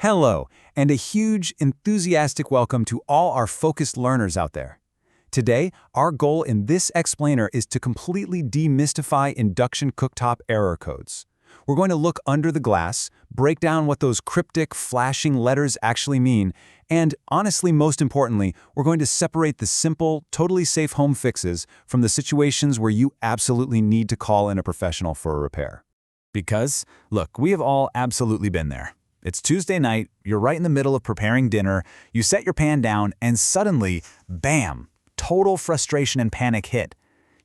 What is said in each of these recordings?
Hello, and a huge, enthusiastic welcome to all our focused learners out there. Today, our goal in this explainer is to completely demystify induction cooktop error codes. We're going to look under the glass, break down what those cryptic, flashing letters actually mean, and honestly, most importantly, we're going to separate the simple, totally safe home fixes from the situations where you absolutely need to call in a professional for a repair. Because, look, we have all absolutely been there. It's Tuesday night, you're right in the middle of preparing dinner, you set your pan down, and suddenly, bam, total frustration and panic hit.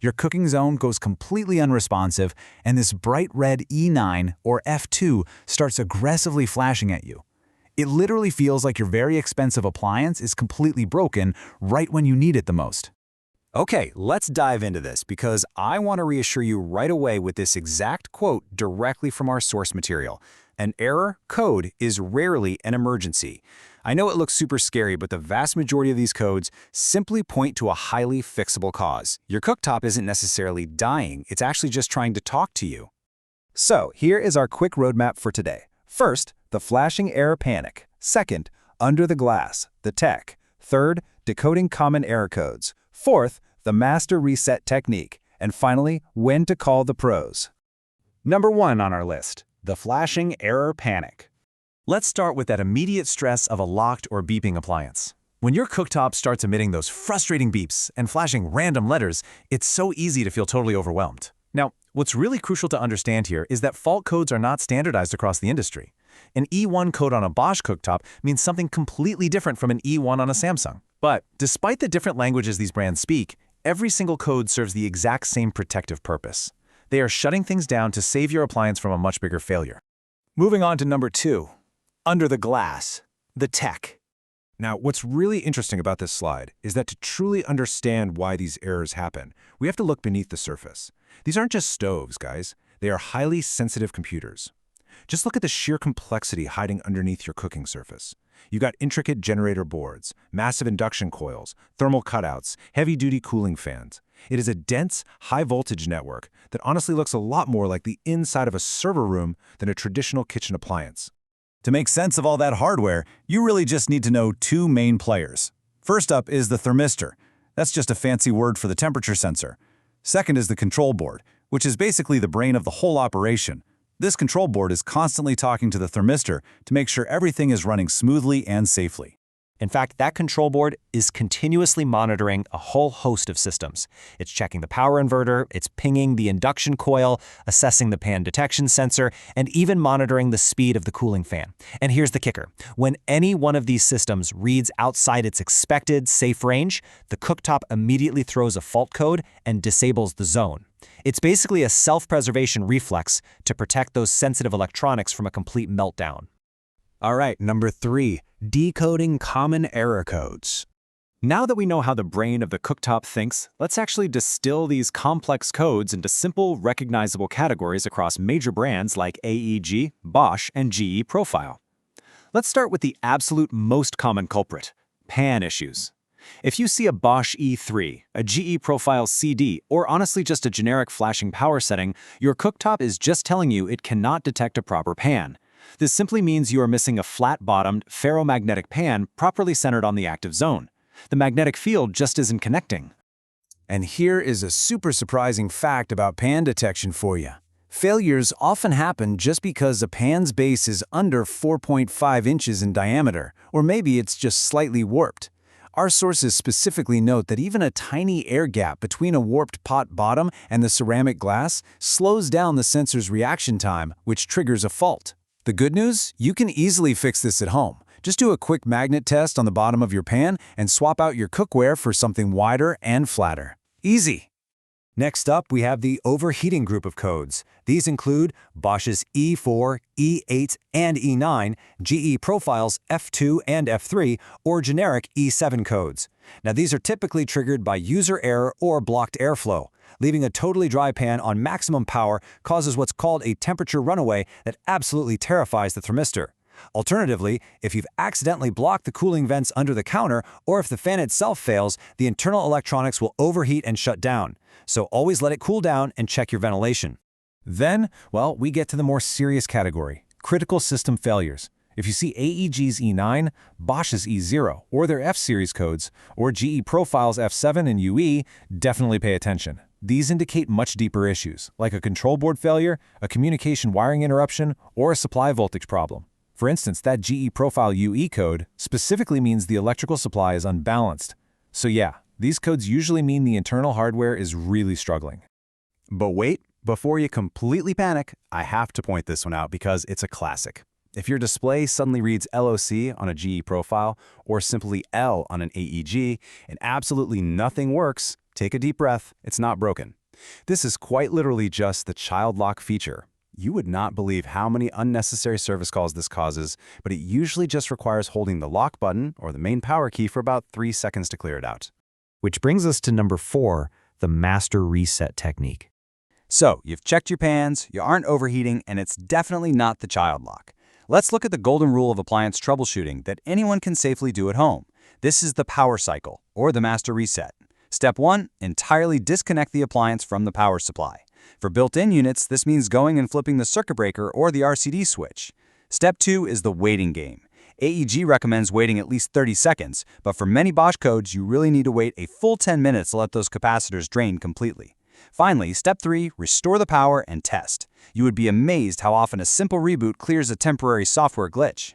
Your cooking zone goes completely unresponsive, and this bright red E9 or F2 starts aggressively flashing at you. It literally feels like your very expensive appliance is completely broken right when you need it the most. Okay, let's dive into this because I want to reassure you right away with this exact quote directly from our source material. An error code is rarely an emergency. I know it looks super scary, but the vast majority of these codes simply point to a highly fixable cause. Your cooktop isn't necessarily dying, it's actually just trying to talk to you. So, here is our quick roadmap for today. First, the flashing error panic. Second, under the glass, the tech. Third, decoding common error codes. Fourth, the master reset technique. And finally, when to call the pros. Number 1 on our list. The flashing error panic. Let's start with that immediate stress of a locked or beeping appliance. When your cooktop starts emitting those frustrating beeps and flashing random letters, it's so easy to feel totally overwhelmed. Now, what's really crucial to understand here is that fault codes are not standardized across the industry. An E1 code on a Bosch cooktop means something completely different from an E1 on a Samsung. But despite the different languages these brands speak, every single code serves the exact same protective purpose. They are shutting things down to save your appliance from a much bigger failure. Moving on to number 2, under the glass, the tech. Now, what's really interesting about this slide is that to truly understand why these errors happen, we have to look beneath the surface. These aren't just stoves, guys. They are highly sensitive computers. Just look at the sheer complexity hiding underneath your cooking surface. You got intricate generator boards, massive induction coils, thermal cutouts, heavy-duty cooling fans. It is a dense, high-voltage network that honestly looks a lot more like the inside of a server room than a traditional kitchen appliance. To make sense of all that hardware, you really just need to know 2 main players. First up is the thermistor. That's just a fancy word for the temperature sensor. Second is the control board, which is basically the brain of the whole operation. This control board is constantly talking to the thermistor to make sure everything is running smoothly and safely. In fact, that control board is continuously monitoring a whole host of systems. It's checking the power inverter, it's pinging the induction coil, assessing the pan detection sensor, and even monitoring the speed of the cooling fan. And here's the kicker. When any one of these systems reads outside its expected safe range, the cooktop immediately throws a fault code and disables the zone. It's basically a self-preservation reflex to protect those sensitive electronics from a complete meltdown. All right, number 3, decoding common error codes. Now that we know how the brain of the cooktop thinks, let's actually distill these complex codes into simple, recognizable categories across major brands like AEG, Bosch, and GE Profile. Let's start with the absolute most common culprit, pan issues. If you see a Bosch E3, a GE Profile CD, or honestly just a generic flashing power setting, your cooktop is just telling you it cannot detect a proper pan. This simply means you are missing a flat-bottomed, ferromagnetic pan properly centered on the active zone. The magnetic field just isn't connecting. And here is a super surprising fact about pan detection for you. Failures often happen just because a pan's base is under 4.5 inches in diameter, or maybe it's just slightly warped. Our sources specifically note that even a tiny air gap between a warped pot bottom and the ceramic glass slows down the sensor's reaction time, which triggers a fault. The good news? You can easily fix this at home. Just do a quick magnet test on the bottom of your pan and swap out your cookware for something wider and flatter. Easy! Next up, we have the overheating group of codes. These include Bosch's E4, E8, and E9, GE Profile's F2 and F3, or generic E7 codes. Now, these are typically triggered by user error or blocked airflow. Leaving a totally dry pan on maximum power causes what's called a temperature runaway that absolutely terrifies the thermistor. Alternatively, if you've accidentally blocked the cooling vents under the counter, or if the fan itself fails, the internal electronics will overheat and shut down. So always let it cool down and check your ventilation. Then, well, we get to the more serious category, critical system failures. If you see AEG's E9, Bosch's E0, or their F-series codes, or GE Profile's F7 and UE, definitely pay attention. These indicate much deeper issues, like a control board failure, a communication wiring interruption, or a supply voltage problem. For instance, that GE Profile UE code specifically means the electrical supply is unbalanced. So yeah, these codes usually mean the internal hardware is really struggling. But wait, before you completely panic, I have to point this one out because it's a classic. If your display suddenly reads LOC on a GE Profile or simply L on an AEG and absolutely nothing works, take a deep breath, it's not broken. This is quite literally just the child lock feature. You would not believe how many unnecessary service calls this causes, but it usually just requires holding the lock button or the main power key for about 3 seconds to clear it out. Which brings us to number 4, the master reset technique. So, you've checked your pans, you aren't overheating, and it's definitely not the child lock. Let's look at the golden rule of appliance troubleshooting that anyone can safely do at home. This is the power cycle, or the master reset. Step 1, entirely disconnect the appliance from the power supply. For built-in units, this means going and flipping the circuit breaker or the RCD switch. Step 2 is the waiting game. AEG recommends waiting at least 30 seconds, but for many Bosch codes, you really need to wait a full 10 minutes to let those capacitors drain completely. Finally, step 3, restore the power and test. You would be amazed how often a simple reboot clears a temporary software glitch.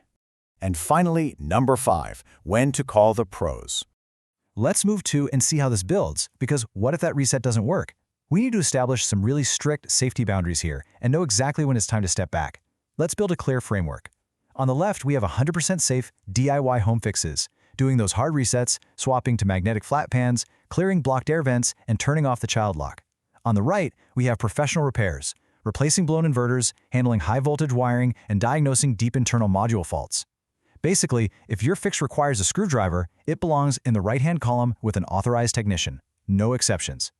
And finally, number 5, when to call the pros. Let's move to and see how this builds, because what if that reset doesn't work? We need to establish some really strict safety boundaries here and know exactly when it's time to step back. Let's build a clear framework. On the left, we have 100% safe DIY home fixes, doing those hard resets, swapping to magnetic flat pans, clearing blocked air vents, and turning off the child lock. On the right, we have professional repairs, replacing blown inverters, handling high-voltage wiring, and diagnosing deep internal module faults. Basically, if your fix requires a screwdriver, it belongs in the right-hand column with an authorized technician. No exceptions.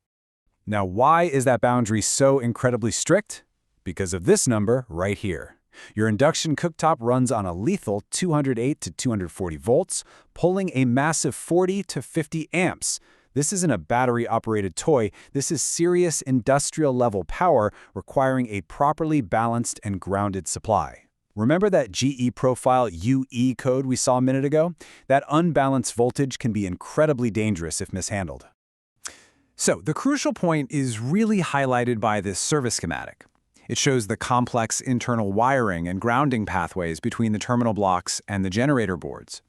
Now, why is that boundary so incredibly strict? Because of this number right here. Your induction cooktop runs on a lethal 208 to 240 volts, pulling a massive 40 to 50 amps. This isn't a battery-operated toy. This is serious industrial-level power requiring a properly balanced and grounded supply. Remember that GE Profile UE code we saw a minute ago? That unbalanced voltage can be incredibly dangerous if mishandled. So, the crucial point is really highlighted by this service schematic. It shows the complex internal wiring and grounding pathways between the terminal blocks and the generator boards.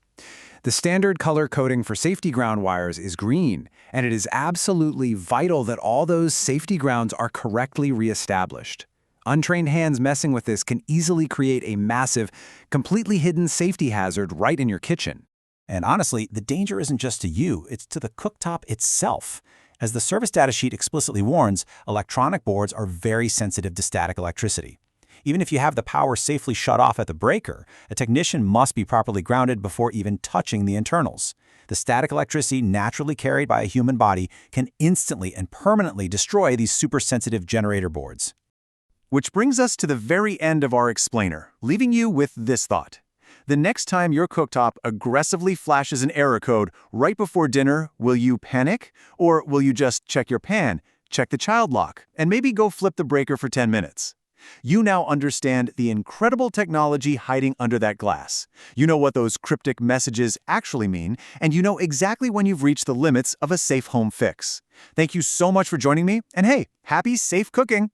The standard color coding for safety ground wires is green, and it is absolutely vital that all those safety grounds are correctly reestablished. Untrained hands messing with this can easily create a massive, completely hidden safety hazard right in your kitchen. And honestly, the danger isn't just to you, it's to the cooktop itself. As the service data sheet explicitly warns, electronic boards are very sensitive to static electricity. Even if you have the power safely shut off at the breaker, a technician must be properly grounded before even touching the internals. The static electricity naturally carried by a human body can instantly and permanently destroy these super-sensitive generator boards. Which brings us to the very end of our explainer, leaving you with this thought. The next time your cooktop aggressively flashes an error code right before dinner, will you panic? Or will you just check your pan, check the child lock, and maybe go flip the breaker for 10 minutes? You now understand the incredible technology hiding under that glass. You know what those cryptic messages actually mean, and you know exactly when you've reached the limits of a safe home fix. Thank you so much for joining me, and hey, happy safe cooking!